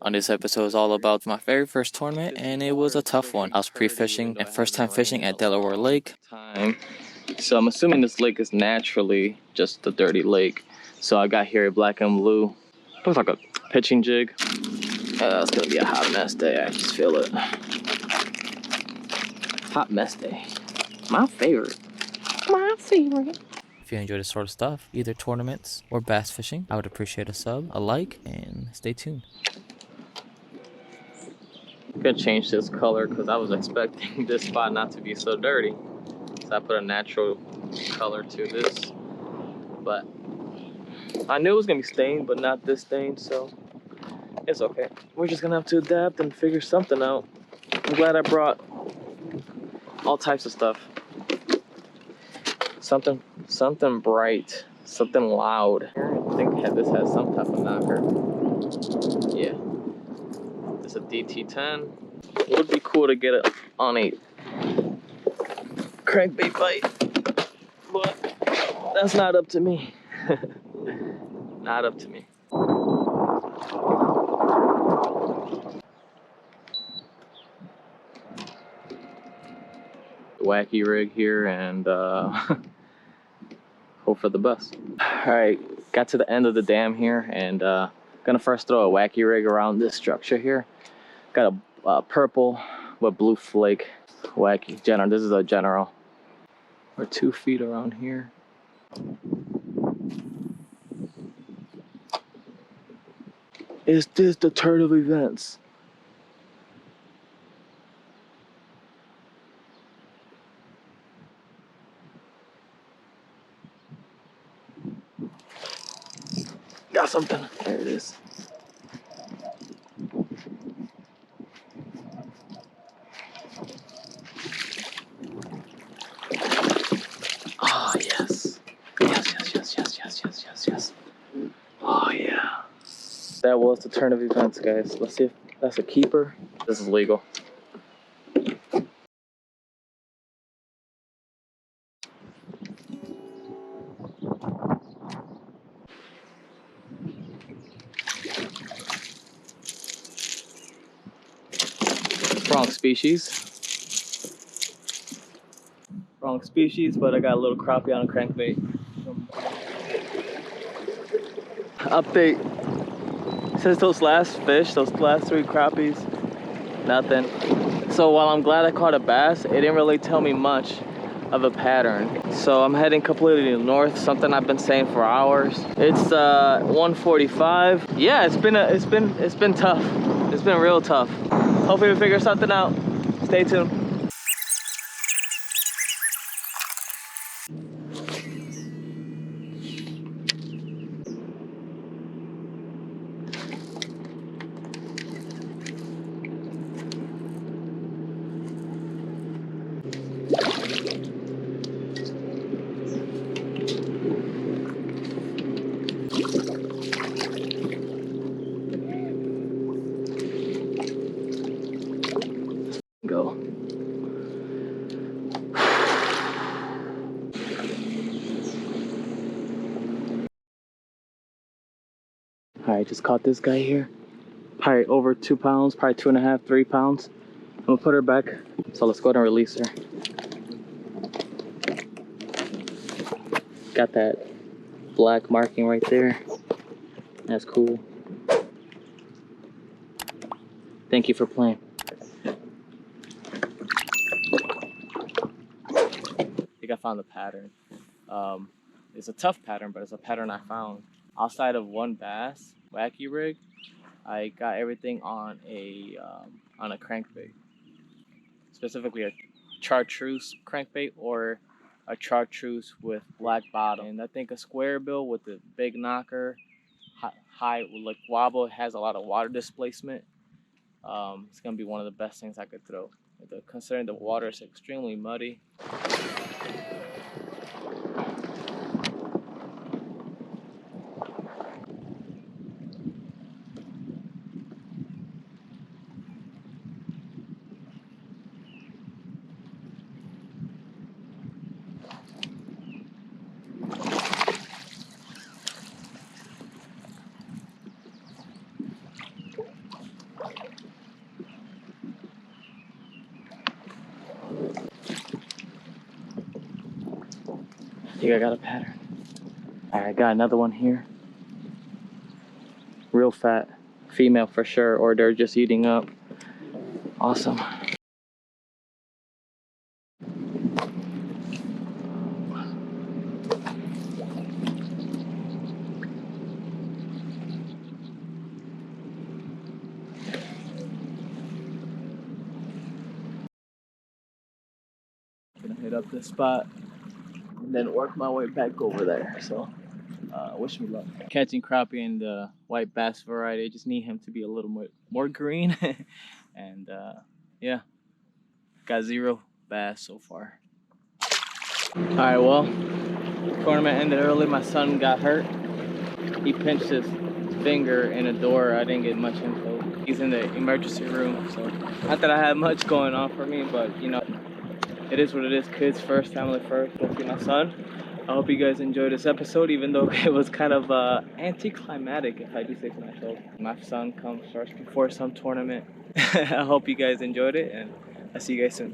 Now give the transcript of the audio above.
On this episode is all about my very first tournament, and it was a tough one. I was pre-fishing and first time fishing at Delaware Lake. So I'm assuming this lake is naturally just a dirty lake. So I got here black and blue. Looks like a pitching jig. It's gonna be a hot mess day, I just feel it. Hot mess day. My favorite. My favorite. If you enjoy this sort of stuff, either tournaments or bass fishing, I would appreciate a sub, a like, and stay tuned. I'm gonna change this color because I was expecting this spot not to be so dirty. So I put a natural color to this. But I knew it was gonna be stained, but not this stained, so it's okay. We're just gonna have to adapt and figure something out. I'm glad I brought all types of stuff. Something bright, something loud. I think this has some type of knocker. Yeah. It's a DT10. It would be cool to get it on a crankbait bite, but that's not up to me. Not up to me. Wacky rig here and hope for the best. All right, got to the end of the dam here and gonna first throw a wacky rig around this structure here. Got a purple with blue flake wacky general. This is a general. We're 2 feet around here. Is this the turn of events? Got something. There it is. Oh, yes. Yes. Oh, yeah. That was the turn of events, guys. Let's see if that's a keeper. This is legal. Wrong species. Wrong species, but I got a little crappie on a crankbait. Update. Since those last 3 crappies, nothing. So while I'm glad I caught a bass, it didn't really tell me much of a pattern. So I'm heading completely north, something I've been saying for hours. It's 1:45. Yeah, it's been tough. It's been real tough. Hopefully we figure something out. Stay tuned. Go. Alright, just caught this guy here. Probably over 2 pounds, probably 2.5, 3 pounds. I'm gonna put her back. So let's go ahead and release her. Got that black marking right there. That's cool. Thank you for playing. I think I found the pattern. It's a tough pattern, but it's a pattern I found. Outside of one bass, wacky rig, I got everything on a crankbait. Specifically a chartreuse crankbait or a chartreuse with black bottom. And I think a square bill with the big knocker, high like wobble, has a lot of water displacement. It's gonna be one of the best things I could throw. Considering the water is extremely muddy. think I got a pattern. Alright, I got another one here. Real fat. Female for sure, or they're just eating up. Awesome. Gonna hit up this spot and then work my way back over there. So wish me luck. Catching crappie in the white bass variety. I just need him to be a little more green. And yeah, got 0 bass so far. Alright, well, tournament ended early. My son got hurt. He pinched his finger in a door. I didn't get much info. He's in the emergency room, so not that I had much going on for me, but you know, it is what it is. Kids first, family first. Especially my son. I hope you guys enjoyed this episode, even though it was kind of anticlimactic, if I do say so myself. My son comes first before some tournament. I hope you guys enjoyed it, and I'll see you guys soon.